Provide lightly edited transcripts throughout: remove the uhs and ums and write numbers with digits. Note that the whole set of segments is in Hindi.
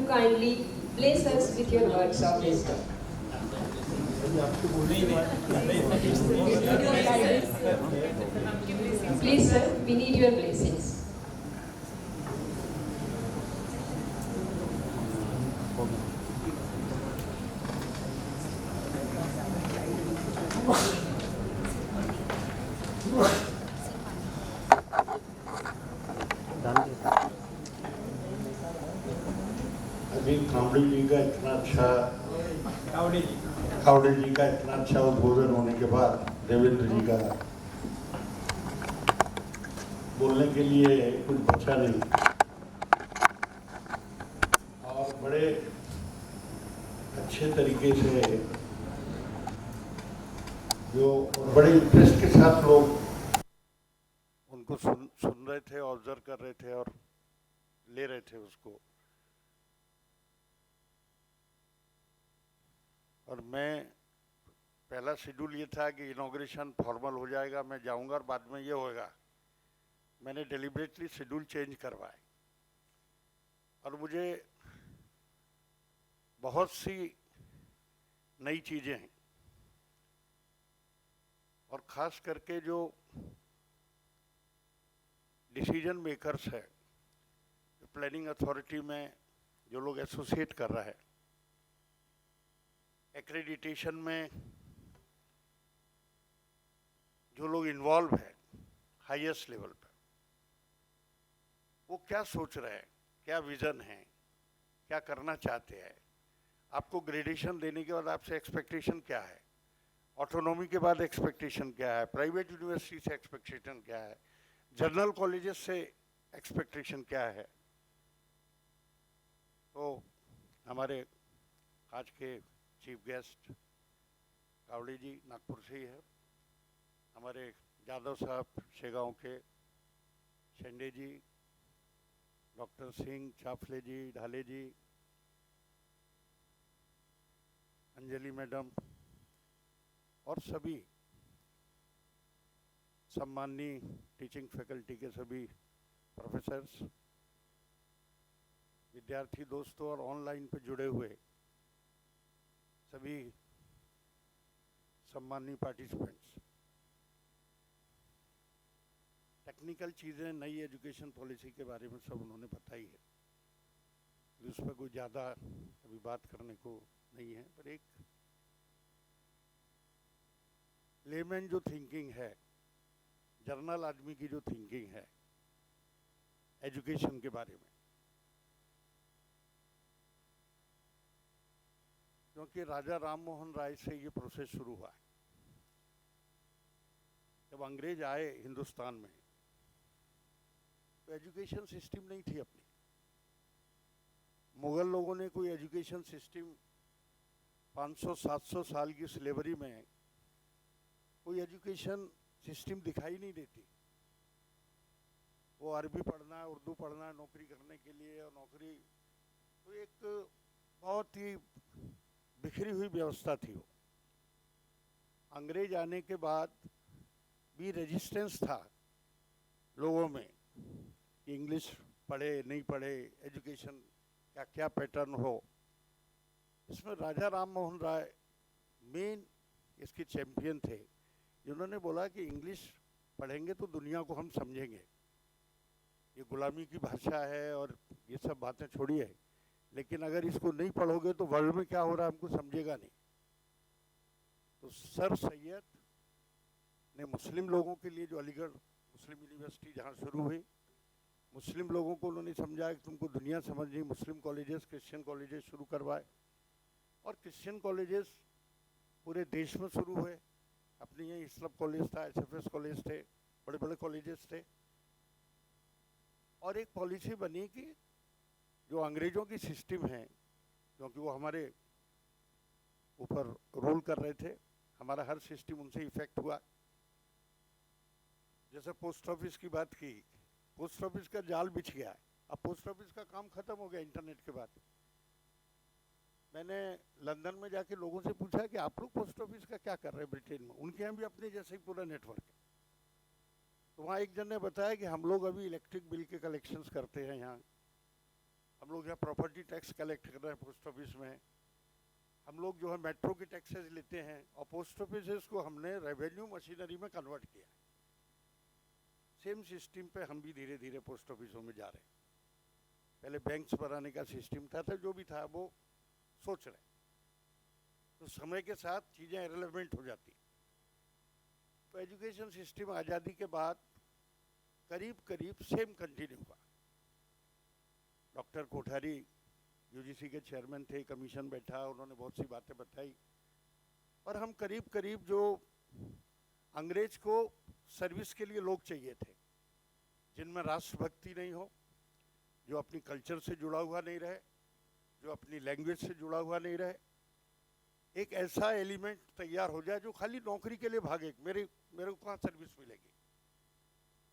to kindly bless us with your words of wisdom. Please, sir, we need your blessings. अभी कावड़े जी का इतना अच्छा कावड़े जी का इतना अच्छा उद्बोधन होने के बाद देवेंद्र जी का बोलने के लिए कुछ बचा नहीं और बड़े अच्छे तरीके से जो बड़े इंटरेस्ट के साथ लोग उनको सुन रहे थे, ऑब्जर्व कर रहे थे और ले रहे थे उसको। और मैं पहला शेड्यूल ये था कि इनॉग्रेशन फॉर्मल हो जाएगा, मैं जाऊंगा और बाद में ये होगा। मैंने डेलिबरेटली शेड्यूल चेंज करवाए और मुझे बहुत सी नई चीज़ें हैं और ख़ास करके जो डिसीजन मेकर्स है प्लानिंग अथॉरिटी में, जो लोग एसोसिएट कर रहा है, एक्रेडिटेशन में जो लोग इन्वॉल्व है हाईएस्ट लेवल पर, वो क्या सोच रहे हैं, क्या विजन है, क्या करना चाहते हैं। आपको ग्रेडेशन देने के बाद आपसे एक्सपेक्टेशन क्या है, ऑटोनॉमी के बाद एक्सपेक्टेशन क्या है, प्राइवेट यूनिवर्सिटी से एक्सपेक्टेशन क्या है, जनरल कॉलेजेस से एक्सपेक्टेशन क्या है। तो हमारे आज के चीफ गेस्ट कावड़े जी नागपुर से ही है, हमारे यादव साहब शेगांव के, शेंडे जी, डॉक्टर सिंह, चाफले जी, ढाले जी, अंजलि मैडम और सभी सम्माननीय टीचिंग फैकल्टी के सभी प्रोफेसर्स, विद्यार्थी दोस्तों और ऑनलाइन पे जुड़े हुए सभी सम्माननीय पार्टिसिपेंट्स। टेक्निकल चीज़ें, नई एजुकेशन पॉलिसी के बारे में सब उन्होंने बताई है, उस पर कोई ज़्यादा अभी बात करने को नहीं है। पर एक लेमैन जो थिंकिंग है, जर्नल आदमी की जो थिंकिंग है एजुकेशन के बारे में, क्योंकि राजा राम मोहन राय से ये प्रोसेस शुरू हुआ है। जब अंग्रेज आए हिंदुस्तान में तो एजुकेशन सिस्टम नहीं थी अपनी। मुगल लोगों ने कोई एजुकेशन सिस्टम 500-700 साल की स्लेवरी में कोई एजुकेशन सिस्टम दिखाई नहीं देती। वो अरबी पढ़ना है, उर्दू पढ़ना है नौकरी करने के लिए, और नौकरी तो एक बहुत ही बिखरी हुई व्यवस्था थी वो। अंग्रेज आने के बाद भी रेजिस्टेंस था लोगों में कि इंग्लिश पढ़े नहीं पढ़े, एजुकेशन क्या क्या पैटर्न हो। इसमें राजा राम मोहन राय मेन इसके चैंपियन थे, जिन्होंने बोला कि इंग्लिश पढ़ेंगे तो दुनिया को हम समझेंगे। ये गुलामी की भाषा है और ये सब बातें छोड़िए, लेकिन अगर इसको नहीं पढ़ोगे तो वर्ल्ड में क्या हो रहा है हमको समझेगा नहीं। तो सर सैयद ने मुस्लिम लोगों के लिए, जो अलीगढ़ मुस्लिम यूनिवर्सिटी जहाँ शुरू हुई, मुस्लिम लोगों को उन्होंने समझाया कि तुमको दुनिया समझनी, मुस्लिम कॉलेजेस, क्रिश्चियन कॉलेजेस शुरू करवाए। और क्रिश्चियन कॉलेजेस पूरे देश में शुरू हुए। अपने यहाँ इस्लाम कॉलेज था, एसएफएस कॉलेज थे, बड़े बड़े कॉलेजेस थे। और एक पॉलिसी बनी कि जो अंग्रेज़ों की सिस्टम है, क्योंकि वो हमारे ऊपर रूल कर रहे थे, हमारा हर सिस्टम उनसे इफेक्ट हुआ। जैसे पोस्ट ऑफिस की बात की, पोस्ट ऑफिस का जाल बिछ गया है। अब पोस्ट ऑफिस का काम खत्म हो गया इंटरनेट के बाद। मैंने लंदन में जाके लोगों से पूछा कि आप लोग पोस्ट ऑफिस का क्या कर रहे हैं ब्रिटेन में। उनके यहाँ भी अपने जैसे ही पूरा नेटवर्क है। तो वहाँ एक जन ने बताया कि हम लोग अभी इलेक्ट्रिक बिल के कलेक्शंस करते हैं यहाँ, हम लोग यहाँ प्रॉपर्टी टैक्स कलेक्ट कर रहे हैं पोस्ट ऑफिस में, हम लोग जो है मेट्रो के टैक्सेस लेते हैं, और पोस्ट ऑफिस को हमने रेवेन्यू मशीनरी में कन्वर्ट किया। सेम सिस्टम पे हम भी धीरे धीरे पोस्ट ऑफिसों में जा रहे हैं। पहले बैंक्स बनाने का सिस्टम था, तो जो भी था वो सोच रहे, तो समय के साथ चीज़ें इरेलेवेंट हो जाती। तो एजुकेशन सिस्टम आज़ादी के बाद करीब करीब सेम कंटिन्यू हुआ। डॉक्टर कोठारी यूजीसी के चेयरमैन थे, कमीशन बैठा, उन्होंने बहुत सी बातें बताई, और हम करीब करीब जो अंग्रेज को सर्विस के लिए लोग चाहिए थे, जिनमें राष्ट्रभक्ति नहीं हो, जो अपनी कल्चर से जुड़ा हुआ नहीं रहे, जो अपनी लैंग्वेज से जुड़ा हुआ नहीं रहे, एक ऐसा एलिमेंट तैयार हो जाए जो खाली नौकरी के लिए भागे, मेरे को कहाँ सर्विस मिलेगी,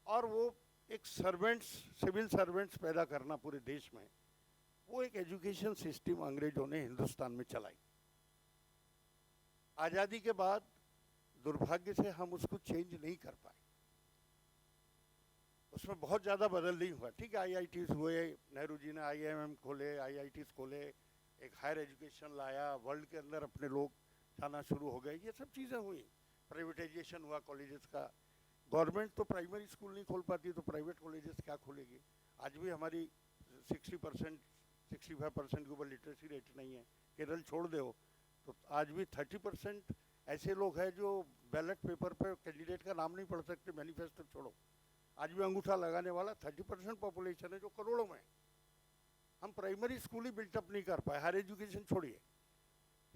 और वो एक सर्वेंट्स, सिविल सर्वेंट्स पैदा करना पूरे देश में, वो एक एजुकेशन सिस्टम अंग्रेजों ने हिंदुस्तान में चलाई। आज़ादी के बाद दुर्भाग्य से हम उसको चेंज नहीं कर पाए, उसमें बहुत ज़्यादा बदल नहीं हुआ। ठीक है, आईआईटीज़ हुए, नेहरू जी ने आईआईएम खोले, आईआईटीज़ खोले, एक हायर एजुकेशन लाया, वर्ल्ड के अंदर अपने लोग जाना शुरू हो गए, ये सब चीज़ें हुई। प्राइवेटाइजेशन हुआ कॉलेजेस का, गवर्नमेंट तो प्राइमरी स्कूल नहीं खोल पाती, तो प्राइवेट कॉलेजेस क्या खोलेगी। आज भी हमारी 60% 65% के ऊपर लिटरेसी रेट नहीं है। केरल छोड़ दो तो आज भी 30% ऐसे लोग हैं जो बैलेट पेपर पे कैंडिडेट का नाम नहीं पढ़ सकते, मैनिफेस्टो छोड़ो। आज भी अंगूठा लगाने वाला 30% पॉपुलेशन है, जो करोड़ों में। हम प्राइमरी स्कूल ही बिल्टअप नहीं कर पाए, हायर एजुकेशन छोड़िए।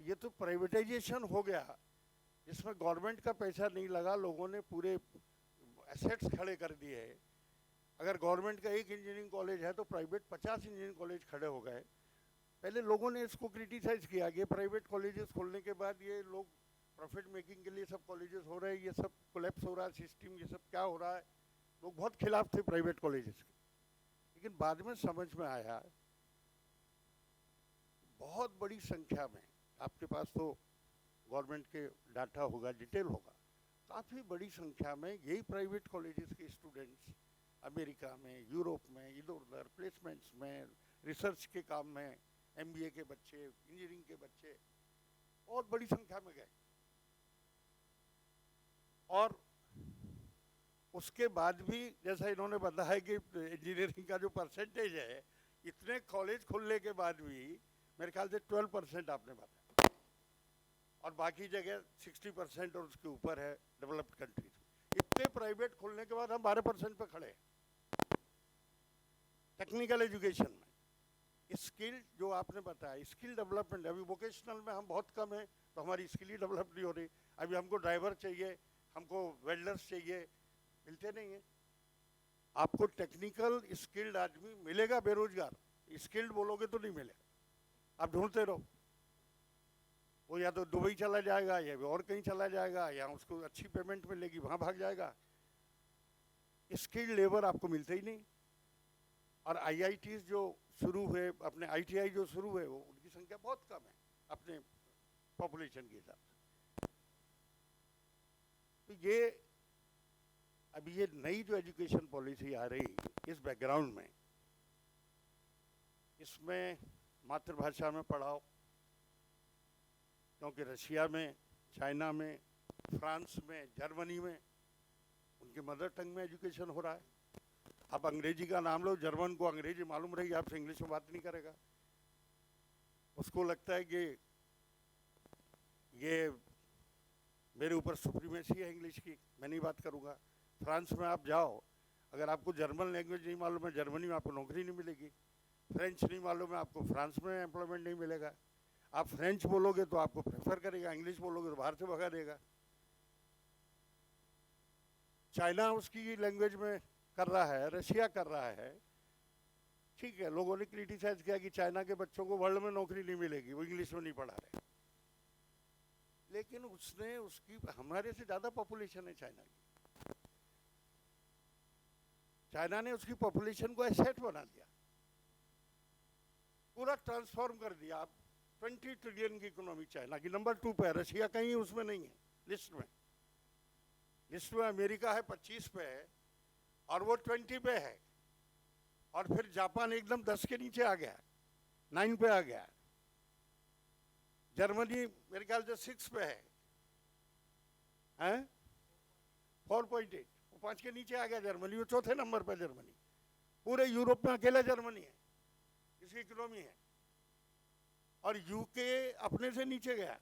ये तो प्राइवेटाइजेशन हो गया, जिसमें गवर्नमेंट का पैसा नहीं लगा, लोगों ने पूरे एसेट्स खड़े कर दिए। अगर गवर्नमेंट का एक इंजीनियरिंग कॉलेज है तो प्राइवेट 50 इंजीनियरिंग कॉलेज खड़े हो गए। पहले लोगों ने इसको क्रिटिसाइज किया कि प्राइवेट कॉलेजेस खोलने के बाद ये लोग प्रॉफिट मेकिंग के लिए सब कॉलेजेस हो रहे हैं, ये सब कोलैप्स हो रहा है सिस्टम, ये सब क्या हो रहा है। लोग बहुत खिलाफ थे प्राइवेट कॉलेजेस के, लेकिन बाद में समझ में आया बहुत बड़ी संख्या में, आपके पास तो गवर्नमेंट के डाटा होगा, डिटेल होगा, काफ़ी बड़ी संख्या में यही प्राइवेट कॉलेजेस के स्टूडेंट्स अमेरिका में, यूरोप में, इधर उधर प्लेसमेंट्स में, रिसर्च के काम में, एमबीए के बच्चे, इंजीनियरिंग के बच्चे बहुत बड़ी संख्या में गए। और उसके बाद भी जैसा इन्होंने बताया कि इंजीनियरिंग का जो परसेंटेज है, इतने कॉलेज खुलने के बाद भी मेरे ख्याल से 12% आपने बताया, और बाकी जगह 60% और उसके ऊपर है डेवलप्ड कंट्रीज में। इतने प्राइवेट खुलने के बाद हम 12% पे खड़े हैं टेक्निकल एजुकेशन में। स्किल जो आपने बताया, स्किल डेवलपमेंट, अभी वोकेशनल में हम बहुत कम है, तो हमारी स्किल ही डेवलप नहीं हो रही। अभी हमको ड्राइवर चाहिए, हमको वेल्डर्स चाहिए, मिलते नहीं है। आपको टेक्निकल स्किल्ड आदमी मिलेगा बेरोजगार, स्किल्ड बोलोगे तो नहीं मिलेगा, आप ढूंढते रहो। वो या तो दुबई चला जाएगा, या और कहीं चला जाएगा, या उसको अच्छी पेमेंट मिलेगी वहाँ भाग जाएगा। स्किल्ड लेबर आपको मिलते ही नहीं। और आईआईटीज़ जो शुरू हुए, अपने आईटीआई जो शुरू हुए, वो उनकी संख्या बहुत कम है अपने पॉपुलेशन के हिसाब से। तो ये अभी ये नई जो एजुकेशन पॉलिसी आ रही, इस बैकग्राउंड में, इसमें मातृभाषा में पढ़ाओ, क्योंकि रशिया में, चाइना में, फ्रांस में, जर्मनी में उनके मदर टंग में एजुकेशन हो रहा है। आप अंग्रेजी का नाम लो, जर्मन को अंग्रेजी मालूम रहेगी, आपसे इंग्लिश में बात नहीं करेगा। उसको लगता है कि ये मेरे ऊपर सुप्रीमेसी है इंग्लिश की, मैं नहीं बात करूँगा। फ्रांस में आप जाओ, अगर आपको जर्मन लैंग्वेज नहीं मालूम है, जर्मनी में आपको नौकरी नहीं मिलेगी। फ्रेंच नहीं मालूम है, आपको फ्रांस में एम्प्लॉयमेंट नहीं मिलेगा। आप फ्रेंच बोलोगे तो आपको प्रेफर करेगा, इंग्लिश बोलोगे तो बाहर से भगा देगा। चाइना उसकी लैंग्वेज में कर रहा है, रशिया कर रहा है। ठीक है, लोगों ने क्रिटिसाइज किया कि चाइना के बच्चों को वर्ल्ड में नौकरी नहीं मिलेगी, वो इंग्लिश में नहीं पढ़ा रहे। लेकिन उसने उसकी, हमारे से ज़्यादा पॉपुलेशन है चाइना की। चाइना ने उसकी पॉपुलेशन को एसेट बना दिया, पूरा ट्रांसफॉर्म कर दिया। आप 20 ट्रिलियन की इकोनॉमी चाइना की, नंबर 2 पे है, रशिया कहीं उसमें नहीं है लिस्ट में। लिस्ट में अमेरिका है 25 पे है, और वो 20 पे है। और फिर जापान एकदम 10 के नीचे आ गया, 9 पे आ गया। जर्मनी मेरे ख्याल से 6 पे है 4.8, वो 5 के नीचे आ गया जर्मनी, वो चौथे नंबर पे जर्मनी। पूरे यूरोप में अकेला जर्मनी है इसकी इकोनॉमी है। और यूके अपने से नीचे गया,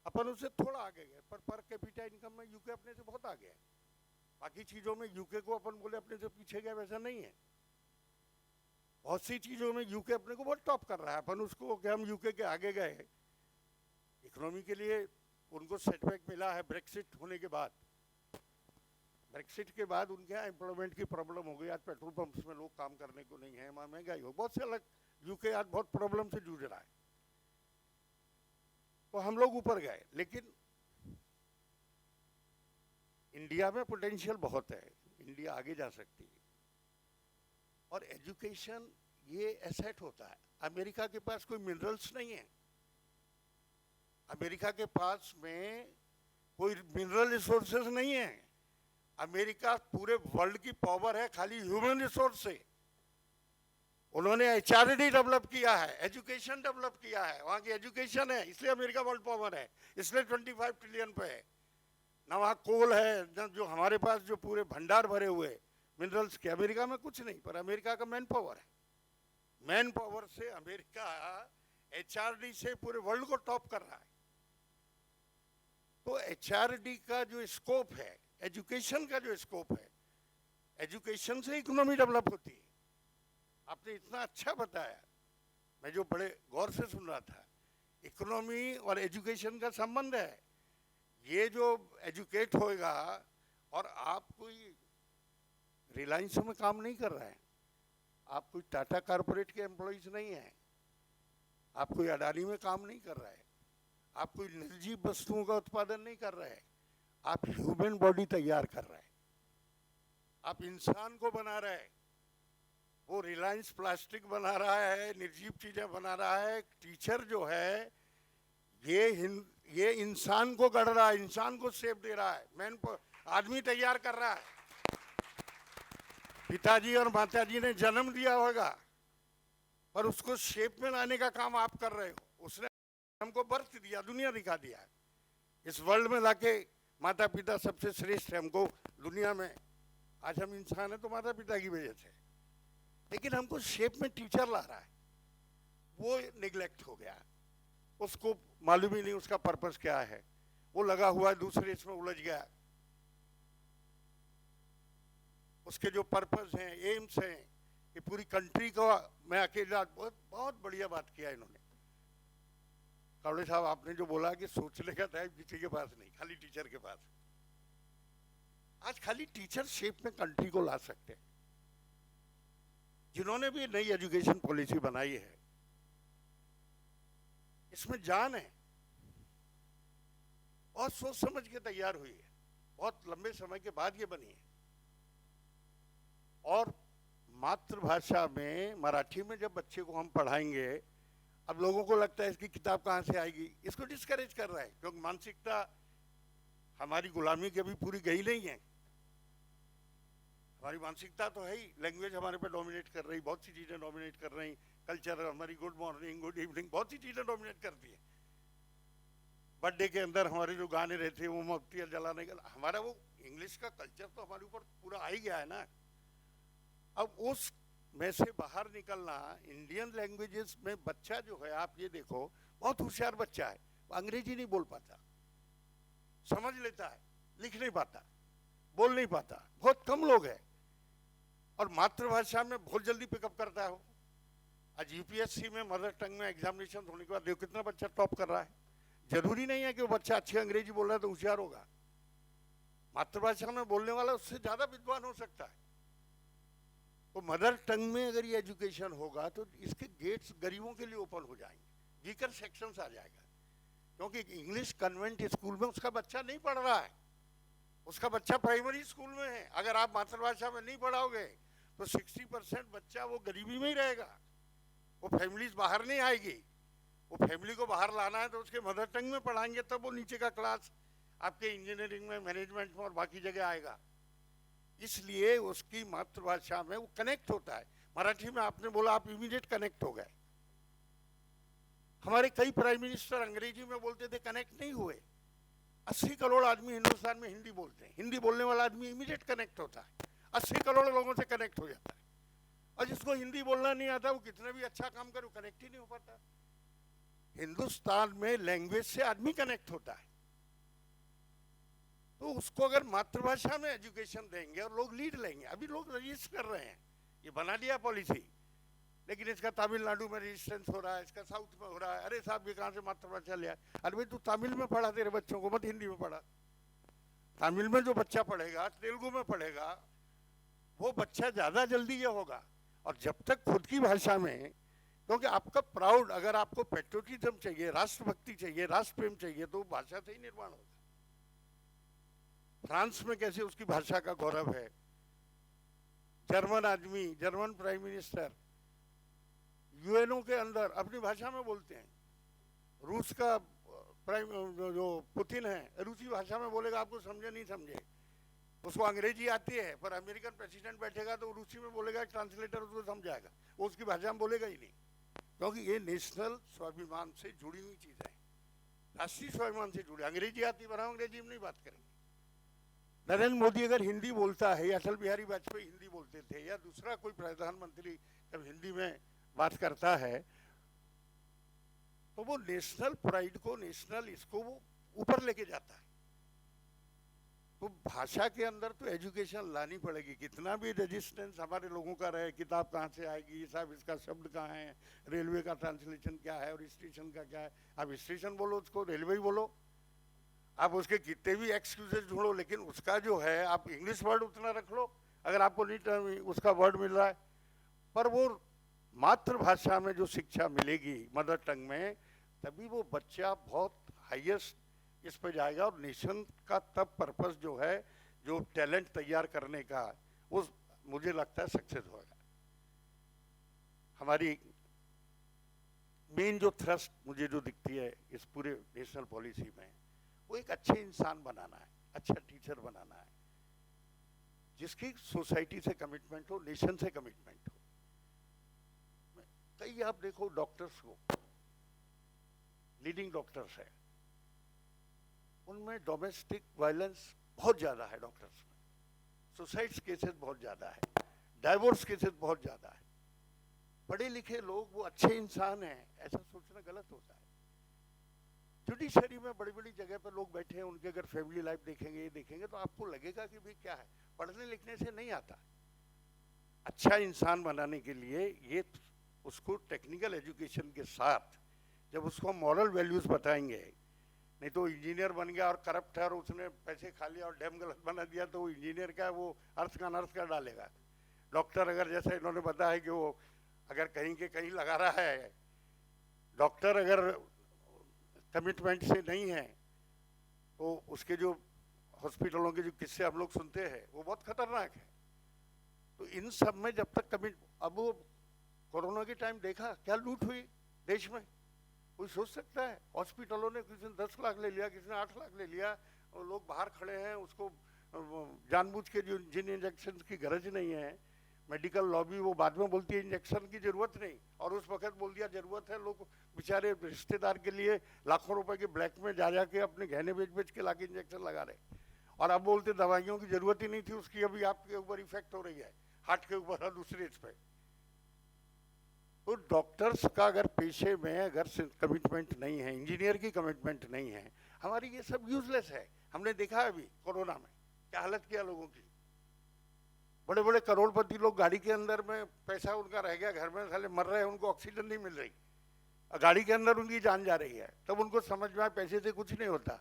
अपन उससे थोड़ा आगे गए, पर कैपिटा इनकम में यूके अपने से बहुत आगे है। बाकी चीजों में यूके को अपन बोले अपने से पीछे गया, वैसा नहीं है। बहुत सी चीजों में यूके अपने को बहुत टॉप कर रहा है, अपन उसको कि हम यूके के आगे गए। इकोनॉमी के लिए उनको सेटबैक मिला है ब्रेक्सिट होने के बाद। ब्रेक्सिट के बाद उनके यहाँ एम्प्लॉयमेंट की प्रॉब्लम हो गई, आज पेट्रोल पंप्स में लोग काम करने को नहीं है, वहाँ महंगाई हो, बहुत से अलग यूके आज बहुत प्रॉब्लम से जूझ रहा है। तो हम लोग ऊपर गए, लेकिन इंडिया में पोटेंशियल बहुत है, इंडिया आगे जा सकती है। और एजुकेशन ये एसेट होता है। अमेरिका के पास कोई मिनरल्स नहीं है, अमेरिका के पास में कोई मिनरल रिसोर्सेज नहीं है। अमेरिका पूरे वर्ल्ड की पावर है खाली ह्यूमन रिसोर्स से। उन्होंने एचआरडी डेवलप किया है, एजुकेशन डेवलप किया है, वहां की एजुकेशन है, इसलिए अमेरिका वर्ल्ड पावर है, इसलिए 25 ट्रिलियन पे है ना। वहां कोल है ना, जो हमारे पास जो पूरे भंडार भरे हुए मिनरल्स के, अमेरिका में कुछ नहीं, पर अमेरिका का मैन पावर है। मैन पावर से अमेरिका एचआरडी से पूरे वर्ल्ड को टॉप कर रहा है। तो एचआरडी का जो स्कोप है, एजुकेशन का जो स्कोप है, एजुकेशन से इकोनॉमी डेवलप होती है। आपने इतना अच्छा बताया, मैं जो बड़े गौर से सुन रहा था। इकोनॉमी और एजुकेशन का संबंध है। ये जो एजुकेट होएगा, और आप कोई रिलायंस में काम नहीं कर रहा है, आप कोई टाटा कारपोरेट के एम्प्लॉइज नहीं है, आप कोई अडानी में काम नहीं कर रहा है, आप कोई निर्जीव वस्तुओं का उत्पादन नहीं कर रहे हैं, आप ह्यूमन बॉडी तैयार कर रहे हैं, आप इंसान को बना रहे हैं। वो रिलायंस प्लास्टिक बना रहा है, निर्जीव चीजें बना रहा है। टीचर जो है ये इंसान को गढ़ रहा है, इंसान को शेप दे रहा है, मैन आदमी तैयार कर रहा है। पिताजी और माताजी ने जन्म दिया होगा, पर उसको शेप में लाने का काम आप कर रहे हो। उसने हमको बर्थ दिया, दुनिया दिखा दिया है। इस वर्ल्ड में लाके माता पिता सबसे श्रेष्ठ है हमको दुनिया में। आज हम इंसान है तो माता पिता की वजह से, लेकिन हमको शेप में टीचर ला रहा है, वो निगलेक्ट हो गया। उसको मालूम ही नहीं उसका पर्पस क्या है, वो लगा हुआ है दूसरे इसमें उलझ गया। उसके जो पर्पस हैं, एम्स हैं, ये पूरी कंट्री को मैं अकेला, बहुत बढ़िया बात किया इन्होंने। कावड़े साहब, आपने जो बोला कि सोचने का टाइम किसी के पास नहीं, खाली टीचर के पास। आज खाली टीचर शेप में कंट्री को ला सकते हैं। जिन्होंने भी नई एजुकेशन पॉलिसी बनाई है, इसमें जान है, बहुत सोच समझ के तैयार हुई है, बहुत लंबे समय के बाद ये बनी है। और मातृभाषा में, मराठी में जब बच्चे को हम पढ़ाएंगे, अब लोगों को लगता है इसकी किताब कहाँ से आएगी, इसको डिस्करेज कर रहा है, क्योंकि मानसिकता हमारी गुलामी की अभी पूरी गई नहीं है। हमारी मानसिकता तो है ही, लैंग्वेज हमारे पे डोमिनेट कर रही, बहुत सी चीजें डोमिनेट कर रही, कल्चर हमारी, गुड मॉर्निंग, गुड इवनिंग, बहुत सी चीजें डोमिनेट करती है। बर्थडे के अंदर हमारे जो गाने रहते हैं, वो मोमबत्तियां जलाने का, हमारा वो इंग्लिश का कल्चर तो हमारे ऊपर पूरा आ ही गया है ना। अब उस में से बाहर निकलना, इंडियन लैंग्वेजेस में बच्चा जो है, आप ये देखो, बहुत होशियार बच्चा है, वो अंग्रेजी नहीं बोल पाता, समझ लेता है, लिख नहीं पाता, बोल नहीं पाता, बहुत कम लोग हैं। और मातृभाषा में बहुत जल्दी पिकअप करता है वो। आज यूपीएससी में मदर टंग में एग्जामिनेशन होने के बाद देखो कितना बच्चा टॉप कर रहा है। जरूरी नहीं है कि वो बच्चा अच्छी अंग्रेजी बोल रहा है तो होशियार होगा, मातृभाषा में बोलने वाला उससे ज्यादा विद्वान हो सकता है। तो मदर टंग में अगर ये एजुकेशन होगा तो इसके गेट्स गरीबों के लिए ओपन हो जाएंगे, वीकर सेक्शंस आ जाएगा। क्योंकि इंग्लिश कन्वेंट स्कूल में उसका बच्चा नहीं पढ़ रहा है, उसका बच्चा प्राइमरी स्कूल में है। अगर आप मातृभाषा में नहीं पढ़ाओगे तो 60% बच्चा वो गरीबी में ही रहेगा, वो फैमिलीज बाहर नहीं आएगी। वो फैमिली को बाहर लाना है तो उसके मदर टंग में पढ़ाएंगे, तब वो नीचे का क्लास आपके इंजीनियरिंग में, मैनेजमेंट में और बाकी जगह आएगा। इसलिए उसकी मातृभाषा में वो कनेक्ट होता है। मराठी में आपने बोला, आप इमीडिएट कनेक्ट हो गए। हमारे कई प्राइम मिनिस्टर अंग्रेजी में बोलते थे, कनेक्ट नहीं हुए। 80 करोड़ आदमी हिंदुस्तान में हिंदी बोलते हैं, हिंदी बोलने वाला आदमी इमीडिएट कनेक्ट होता है, 80 करोड़ लोगों से कनेक्ट हो जाता है। और जिसको हिंदी बोलना नहीं आता वो कितना भी अच्छा काम करे, कनेक्ट ही नहीं हो पाता। हिंदुस्तान में लैंग्वेज से आदमी कनेक्ट होता है। तो उसको अगर मातृभाषा में एजुकेशन देंगे और लोग लीड लेंगे। अभी लोग रजिस्टर कर रहे हैं, ये बना लिया पॉलिसी, लेकिन इसका तमिलनाडु में रजिस्ट्रेशन हो रहा है, इसका साउथ में हो रहा है। अरे साहब, ये कहाँ से मातृभाषा लिया? अरे भाई, तू तमिल में पढ़ा तेरे बच्चों को, मत हिंदी में पढ़ा। तमिल में जो बच्चा पढ़ेगा, तेलुगु में पढ़ेगा, वो बच्चा ज्यादा जल्दी ये होगा। और जब तक खुद की भाषा में, क्योंकि आपका प्राउड, अगर आपको पेट्रोटिज्म चाहिए, राष्ट्रभक्ति चाहिए, राष्ट्र प्रेम चाहिए, तो भाषा से ही निर्माण होगा। फ्रांस में कैसे उसकी भाषा का गौरव है। जर्मन आदमी, जर्मन प्राइम मिनिस्टर यूएनओ के अंदर अपनी भाषा में बोलते हैं। रूस का प्राइम जो पुतिन है, रूसी भाषा में बोलेगा, आपको समझे नहीं समझे, उसको अंग्रेजी आती है, पर अमेरिकन प्रेसिडेंट बैठेगा तो रूसी में बोलेगा, ट्रांसलेटर उसको समझाएगा, वो उसकी भाषा में बोलेगा ही नहीं। क्योंकि ये नेशनल स्वाभिमान से जुड़ी हुई चीज है, राष्ट्रीय स्वाभिमान से जुड़ी। अंग्रेजी आती है, पर हम अंग्रेजी में नहीं बात करेंगे। नरेंद्र मोदी अगर हिंदी बोलता है, या अटल बिहारी वाजपेयी हिंदी बोलते थे, या दूसरा कोई प्रधानमंत्री जब हिंदी में बात करता है, तो वो नेशनल प्राइड को, नेशनल इसको वो ऊपर लेके जाता है। तो भाषा के अंदर तो एजुकेशन लानी पड़ेगी। कितना भी रेजिस्टेंस हमारे लोगों का रहे, किताब कहाँ से आएगी, साहब इसका शब्द कहाँ है, रेलवे का ट्रांसलेशन क्या है और स्टेशन का क्या है। आप स्टेशन बोलो, उसको रेलवे ही बोलो, आप उसके कितने भी एक्सक्यूजेस ढूंढो, लेकिन उसका जो है आप इंग्लिश वर्ड उतना रख लो अगर आपको नहीं उसका वर्ड मिल रहा है। पर वो मातृभाषा में जो शिक्षा मिलेगी, मदर टंग में, तभी वो बच्चा बहुत हाईएस्ट इस पे जाएगा। और नेशन का तब पर्पस जो है, जो टैलेंट तैयार करने का, उस मुझे लगता है सक्सेस होगा। हमारी मेन जो थ्रस्ट मुझे जो दिखती है इस पूरे नेशनल पॉलिसी में, वो एक अच्छे इंसान बनाना है, अच्छा टीचर बनाना है, जिसकी सोसाइटी से कमिटमेंट हो, नेशन से कमिटमेंट हो। कई आप देखो डॉक्टर्स को, लीडिंग डॉक्टर्स है, उनमें डोमेस्टिक वायलेंस बहुत ज्यादा है डॉक्टर्स में, सुसाइड केसेस बहुत ज्यादा है, डाइवोर्स केसेस बहुत ज्यादा है। पढ़े लिखे लोग वो अच्छे इंसान हैं, ऐसा सोचना गलत होता है। जुडिशरी में बड़ी बड़ी जगह पर लोग बैठे हैं, उनके अगर फैमिली लाइफ देखेंगे, ये देखेंगे, तो आपको लगेगा कि भाई क्या है, पढ़ने लिखने से नहीं आता। अच्छा इंसान बनाने के लिए ये उसको टेक्निकल एजुकेशन के साथ जब उसको मॉरल वैल्यूज बताएंगे, नहीं तो इंजीनियर बन गया और करप्ट है और उसने पैसे खा लिया और डैम गलत बना दिया, तो वो इंजीनियर का वो अर्थ का अनर्थ का डालेगा। डॉक्टर अगर, जैसे इन्होंने बताया कि वो अगर कहीं के कहीं लगा रहा है, डॉक्टर अगर कमिटमेंट से नहीं है, तो उसके जो हॉस्पिटलों के जो किस्से हम लोग सुनते हैं वो बहुत खतरनाक है। तो इन सब में जब तक अब वो कोरोना के टाइम देखा क्या लूट हुई देश में, कोई सोच सकता है? हॉस्पिटलों ने किसी ने 10 लाख ले लिया, किसी ने 8 लाख ले लिया, और लोग बाहर खड़े हैं, उसको जानबूझ के जो जिन इंजेक्शन की गरज नहीं है, मेडिकल लॉबी वो बाद में बोलती है इंजेक्शन की जरूरत नहीं, और उस वक्त बोल दिया जरूरत है। लोग बेचारे रिश्तेदार के लिए लाखों रुपए के ब्लैक में जा जाके अपने गहने बेच के लाके इंजेक्शन लगा रहे, और अब बोलते दवाइयों की जरूरत ही नहीं थी, उसकी अभी आपके ऊपर इफेक्ट हो रही है, हार्ट के ऊपर और दूसरे इस पे। तो डॉक्टर्स का अगर पेशे में अगर कमिटमेंट नहीं है, इंजीनियर की कमिटमेंट नहीं है, हमारी ये सब यूजलेस है। हमने देखा अभी कोरोना में क्या हालत किया लोगों की। बड़े बड़े करोड़पति लोग गाड़ी के अंदर में पैसा उनका रह गया, घर में साले मर रहे हैं, उनको ऑक्सीजन नहीं मिल रही, गाड़ी के अंदर उनकी जान जा रही है। तब उनको समझ में आया पैसे से कुछ नहीं होता।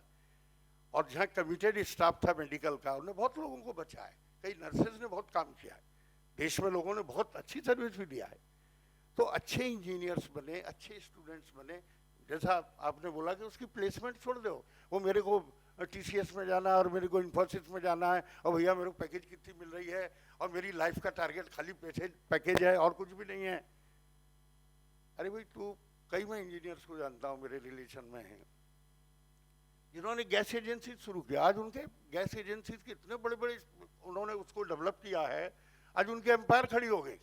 और जहाँ कमिटेड स्टाफ था मेडिकल का, उन्होंने बहुत लोगों को बचाया, कई नर्सेज ने बहुत काम किया है, देश में लोगों ने बहुत अच्छी सर्विस भी दिया है। तो अच्छे इंजीनियर्स बने, अच्छे स्टूडेंट्स बने। जैसा आपने बोला कि उसकी प्लेसमेंट छोड़ दो, वो मेरे को TCS में जाना है और मेरे को इन्फोसिस में जाना है, और भैया मेरे को पैकेज कितनी मिल रही है, और मेरी लाइफ का टारगेट खाली पैकेज है और कुछ भी नहीं है। अरे भाई, तू, कई मैं इंजीनियर्स को जानता हूँ, मेरे रिलेशन में हैं, जिन्होंने गैस एजेंसी शुरू किया, आज उनके गैस एजेंसी के इतने बड़े बड़े उन्होंने उसको डेवलप किया है, आज उनके एम्पायर खड़ी हो गई।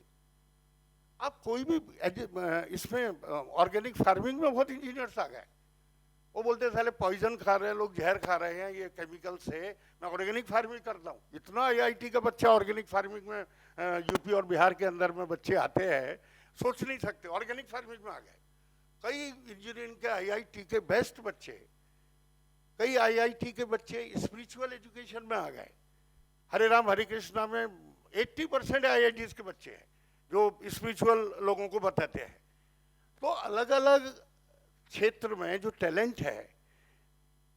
अब कोई भी इसमें ऑर्गेनिक फार्मिंग में बहुत इंजीनियर्स आ गए, वो बोलते साले पॉइजन खा रहे हैं लोग, जहर खा रहे हैं ये केमिकल से, मैं ऑर्गेनिक फार्मिंग करता हूँ। इतना आईआईटी का बच्चा ऑर्गेनिक फार्मिंग में, यूपी और बिहार के अंदर में बच्चे आते हैं, सोच नहीं सकते, ऑर्गेनिक फार्मिंग में आ गए। कई इंजीनियरिंग के आईआईटी के बेस्ट बच्चे, कई आईआईटी के बच्चे स्पिरिचुअल एजुकेशन में आ गए। हरे राम हरे कृष्णा में 80% आईआईटीज के बच्चे हैं जो स्पिरिचुअल लोगों को बताते हैं। तो अलग अलग क्षेत्र में जो टैलेंट है,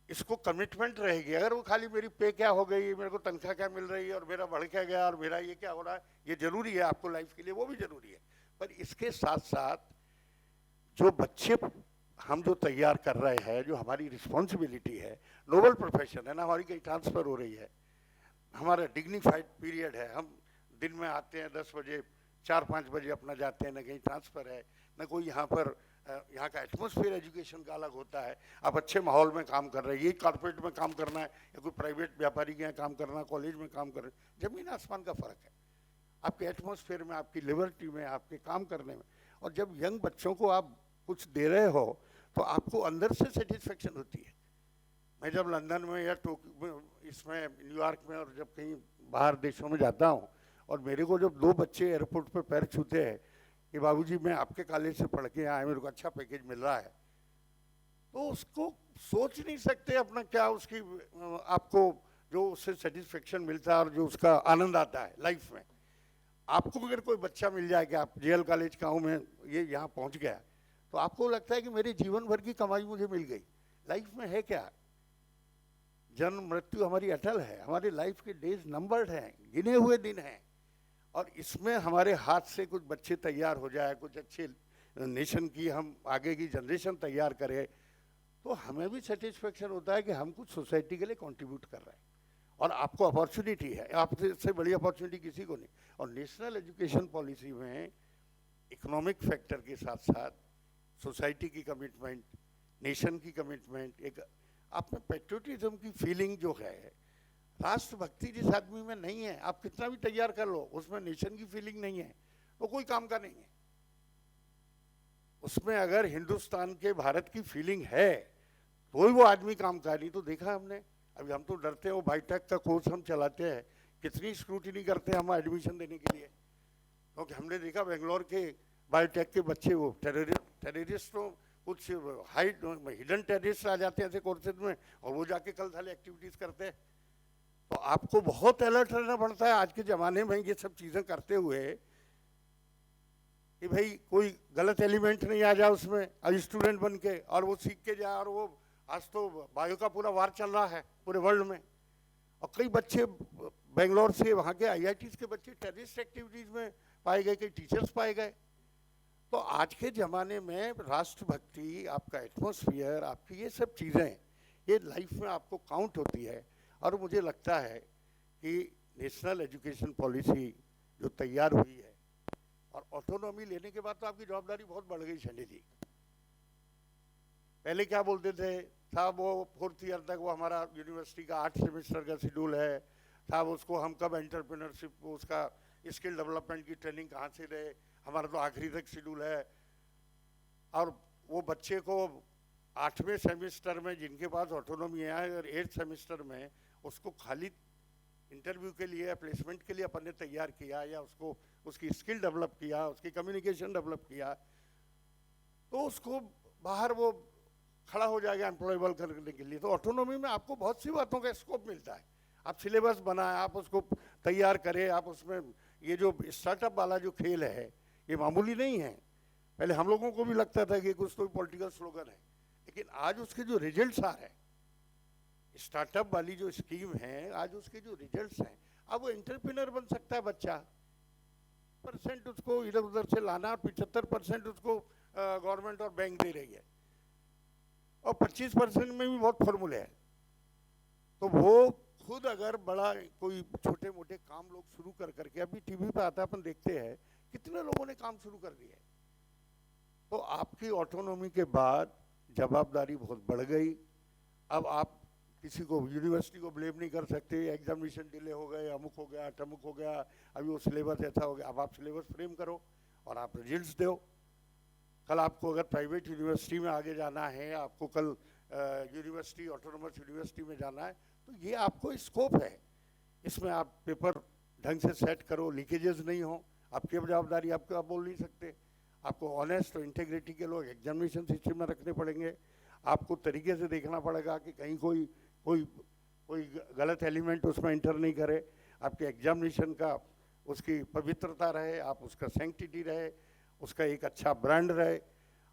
इसको कमिटमेंट रहेगी। अगर वो खाली मेरी पे क्या हो गई, मेरे को तनख्वाह क्या मिल रही है और मेरा बढ़ क्या गया और मेरा ये क्या हो रहा है, ये जरूरी है आपको लाइफ के लिए, वो भी जरूरी है, पर इसके साथ साथ जो बच्चे हम जो तैयार कर रहे हैं, जो हमारी रिस्पॉन्सिबिलिटी है, नोबल प्रोफेशन है ना, हमारी कहीं ट्रांसफ़र हो रही है, हमारा डिग्निफाइड पीरियड है, हम दिन में आते हैं 10 बजे, 4-5 बजे अपना जाते हैं, ना कहीं ट्रांसफ़र है, ना कोई यहाँ पर यहाँ का एटमॉस्फेयर एजुकेशन का अलग होता है। आप अच्छे माहौल में काम कर रहे हैं, ये कॉर्पोरेट में काम करना है या कोई प्राइवेट व्यापारी के यहाँ काम करना, कॉलेज में काम कर रहे हैं, ज़मीन आसमान का फ़र्क है आपके एटमॉस्फेयर में, आपकी लिबर्टी में, आपके काम करने में। और जब यंग बच्चों को आप कुछ दे रहे हो तो आपको अंदर से सेटिस्फेक्शन होती है। मैं जब लंदन में या इसमें न्यूयॉर्क में और जब कहीं बाहर देशों में जाता हूँ और मेरे को जब 2 बच्चे एयरपोर्ट पे पैर छूते हैं कि बाबूजी मैं आपके कॉलेज से पढ़ के आया, मेरे को अच्छा पैकेज मिल रहा है, तो उसको सोच नहीं सकते अपना क्या उसकी आपको जो उससे सेटिस्फेक्शन मिलता है और जो उसका आनंद आता है लाइफ में। आपको अगर कोई बच्चा मिल जाए कि आप जेएल कॉलेज का हूँ मैं, ये यहाँ पहुँच गया, तो आपको लगता है कि मेरे जीवन भर की कमाई मुझे मिल गई। लाइफ में है क्या, जन्म मृत्यु हमारी अटल है, हमारी लाइफ के डेज नंबर्ड हैं, गिने हुए दिन हैं, और इसमें हमारे हाथ से कुछ बच्चे तैयार हो जाए, कुछ अच्छे नेशन की हम आगे की जनरेशन तैयार करें, तो हमें भी सेटिस्फेक्शन होता है कि हम कुछ सोसाइटी के लिए कंट्रीब्यूट कर रहे हैं। और आपको अपॉर्चुनिटी है, आपसे बड़ी अपॉर्चुनिटी किसी को नहीं। और नेशनल एजुकेशन पॉलिसी में इकोनॉमिक फैक्टर के साथ साथ सोसाइटी की कमिटमेंट, नेशन की कमिटमेंट, एक आप में पेट्रियोटिज्म की फीलिंग जो है, राष्ट्रभक्ति जिस आदमी में नहीं है, आप कितना भी तैयार कर लो, उसमें नेशन की फीलिंग नहीं है, वो कोई काम का नहीं है। उसमें अगर हिंदुस्तान के भारत की फीलिंग है तो ही वो आदमी काम का, नहीं तो देखा हमने, अभी हम तो डरते हैं, वो बायोटेक का कोर्स हम चलाते हैं, कितनी स्क्रूटिनी करते हैं हम एडमिशन देने के लिए, क्योंकि हमने देखा बेंगलोर के बायोटेक के बच्चे वो टेररिस्टों कुछ हिडन टेररिस्ट आ जाते हैं ऐसे कोर्सेज में, और वो जाके कल साले एक्टिविटीज करते हैं। तो आपको बहुत अलर्ट रहना पड़ता है आज के ज़माने में ये सब चीज़ें करते हुए कि भाई कोई गलत एलिमेंट नहीं आ जाए उसमें, अब स्टूडेंट बन के और वो सीख के जाए। और वो आज तो बायो का पूरा वार चल रहा है पूरे वर्ल्ड में, और कई बच्चे बेंगलोर से, वहाँ के आईआईटीज़ के बच्चे टेररिस्ट एक्टिविटीज़ में पाए गए, कई टीचर्स पाए गए। तो आज के ज़माने में राष्ट्रभक्ति, आपका एटमॉस्फेयर, आपकी ये सब चीज़ें, ये लाइफ में आपको काउंट होती है। और मुझे लगता है कि नेशनल एजुकेशन पॉलिसी जो तैयार हुई है और ऑटोनॉमी लेने के बाद तो आपकी जवाबदारी बहुत बढ़ गई शनि जी। पहले क्या बोलते थे साहब, वो 4th ईयर तक वो हमारा यूनिवर्सिटी का 8 सेमेस्टर का शेड्यूल है साहब, उसको हम कब एंटरप्रेन्योरशिप, उसका स्किल डेवलपमेंट की ट्रेनिंग कहाँ से दे, हमारा तो आखिरी तक शेड्यूल है। और वो बच्चे को 8वें सेमेस्टर में जिनके पास ऑटोनॉमी है और 8th सेमेस्टर में उसको खाली इंटरव्यू के लिए या प्लेसमेंट के लिए अपन ने तैयार किया, या उसको उसकी स्किल डेवलप किया, उसकी कम्युनिकेशन डेवलप किया, तो उसको बाहर वो खड़ा हो जाएगा एम्प्लॉयबल करने के लिए। तो ऑटोनॉमी में आपको बहुत सी बातों का स्कोप मिलता है। आप सिलेबस बनाए, आप उसको तैयार करें, आप उसमें ये जो स्टार्टअप वाला जो खेल है ये मामूली नहीं है। पहले हम लोगों को भी लगता था कि कुछ कोई पॉलिटिकल स्लोगन है, लेकिन आज उसके जो रिजल्ट्स आ रहे हैं, स्टार्टअप वाली जो स्कीम है, आज उसके जो रिजल्ट्स हैं, अब वो एंटरप्रेन्योर बन सकता है बच्चा। % उसको इधर उधर से लाना, 75% उसको गवर्नमेंट और बैंक दे रही है, और 25% में भी बहुत फॉर्मूले हैं। तो वो खुद अगर बड़ा कोई छोटे मोटे काम लोग शुरू कर करके, अभी टीवी पे आता है अपन देखते हैं कितने लोगों ने काम शुरू कर दिया है। तो आपकी ऑटोनॉमी के बाद जवाबदारी बहुत बढ़ गई। अब आप किसी को यूनिवर्सिटी को ब्लेम नहीं कर सकते, एग्जामिनेशन डिले हो गए, अमुक हो गया, टमुक हो गया, अभी वो सिलेबस ऐसा हो गया। अब आप सिलेबस फ्रेम करो और आप रिजल्ट्स दो। कल आपको अगर प्राइवेट यूनिवर्सिटी में आगे जाना है, आपको कल यूनिवर्सिटी ऑटोनोमस यूनिवर्सिटी में जाना है, तो ये आपको स्कोप है। इसमें आप पेपर ढंग से सेट करो, लीकेजेस नहीं हो। आपकी जवाबदारी, आपको आप बोल नहीं सकते। आपको ऑनेस्ट और इंटेग्रिटी के लोग एग्जामिनेशन सिस्टम में रखने पड़ेंगे। आपको तरीके से देखना पड़ेगा कि कहीं कोई कोई कोई गलत एलिमेंट उसमें इंटर नहीं करे। आपके एग्जामिनेशन का उसकी पवित्रता रहे, आप उसका सैंक्टिटी रहे, उसका एक अच्छा ब्रांड रहे।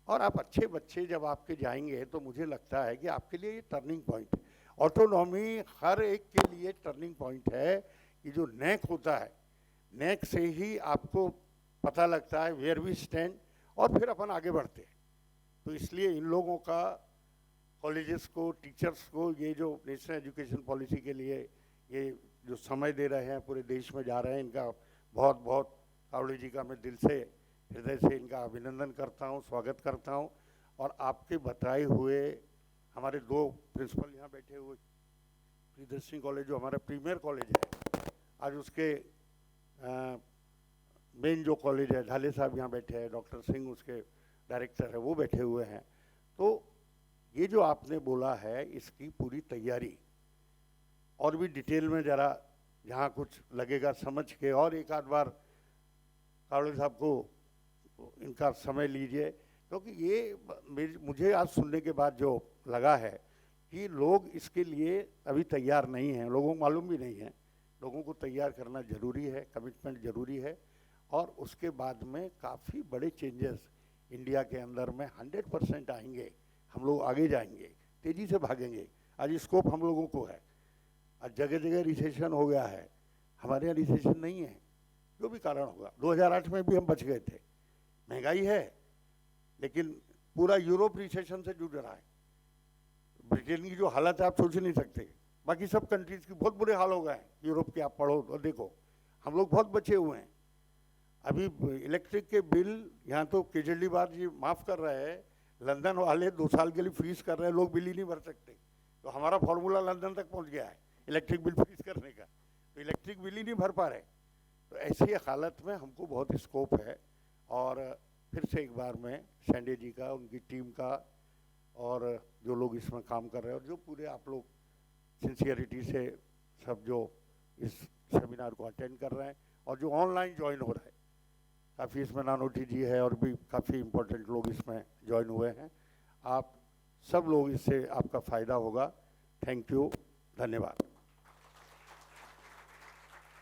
और आप अच्छे बच्चे जब आपके जाएंगे तो मुझे लगता है कि आपके लिए ये टर्निंग पॉइंट है। ऑटोनॉमी हर एक के लिए टर्निंग पॉइंट है कि जो नैक होता है, नैक से ही आपको पता लगता है वेयर वी स्टैंड, और फिर अपन आगे बढ़ते हैं। तो इसलिए इन लोगों का, कॉलेजेस को, टीचर्स को, ये जो नेशनल एजुकेशन पॉलिसी के लिए ये जो समय दे रहे हैं, पूरे देश में जा रहे हैं, इनका बहुत बहुत कावड़े जी का मैं दिल से, हृदय से इनका अभिनंदन करता हूँ, स्वागत करता हूँ। और आपके बताए हुए हमारे दो प्रिंसिपल यहाँ बैठे हुए, प्रियदर्शनी कॉलेज जो हमारा प्रीमियर कॉलेज है, आज उसके मेन जो कॉलेज है, ढाले साहब यहाँ बैठे हैं, डॉक्टर सिंह उसके डायरेक्टर है, वो बैठे हुए हैं। तो ये जो आपने बोला है, इसकी पूरी तैयारी और भी डिटेल में ज़रा जहाँ कुछ लगेगा समझ के, और एक आध बार कावड़े साहब को इनका समय लीजिए, क्योंकि ये मुझे आज सुनने के बाद जो लगा है कि लोग इसके लिए अभी तैयार नहीं हैं, लोगों को मालूम भी नहीं है। लोगों को तैयार करना ज़रूरी है, कमिटमेंट ज़रूरी है, और उसके बाद में काफ़ी बड़े चेंजेस इंडिया के अंदर में 100% आएंगे। हम लोग आगे जाएंगे, तेज़ी से भागेंगे। आज स्कोप हम लोगों को है। आज जगह जगह रिसेशन हो गया है, हमारे यहाँ रिसेशन नहीं है, जो भी कारण होगा। 2008 में भी हम बच गए थे। महंगाई है, लेकिन पूरा यूरोप रिसेशन से जूझ रहा है। ब्रिटेन की जो हालत है आप सोच नहीं सकते। बाकी सब कंट्रीज की बहुत बुरे हाल हो गए हैं यूरोप के, आप पढ़ो तो देखो। हम लोग बहुत बचे हुए हैं। अभी इलेक्ट्रिक के बिल यहाँ तो केजरीवाल जी माफ़ कर रहे हैं, लंदन वाले 2 साल के लिए फ्रीज कर रहे हैं, लोग बिल ही नहीं भर सकते। तो हमारा फॉर्मूला लंदन तक पहुँच गया है इलेक्ट्रिक बिल फ्रीज करने का, तो इलेक्ट्रिक बिल ही नहीं भर पा रहे। तो ऐसी हालत में हमको बहुत स्कोप है। और फिर से एक बार मैं शेंडे जी का, उनकी टीम का, और जो लोग इसमें काम कर रहे हैं, और जो पूरे आप लोग सिंसियरिटी से सब जो इस सेमिनार को अटेंड कर रहे हैं, और जो ऑनलाइन ज्वाइन हो रहा है, काफ़ी इसमें नानोटी जी है और भी काफ़ी इम्पोर्टेंट लोग इसमें ज्वाइन हुए हैं। आप सब लोग, इससे आपका फ़ायदा होगा। थैंक यू, धन्यवाद।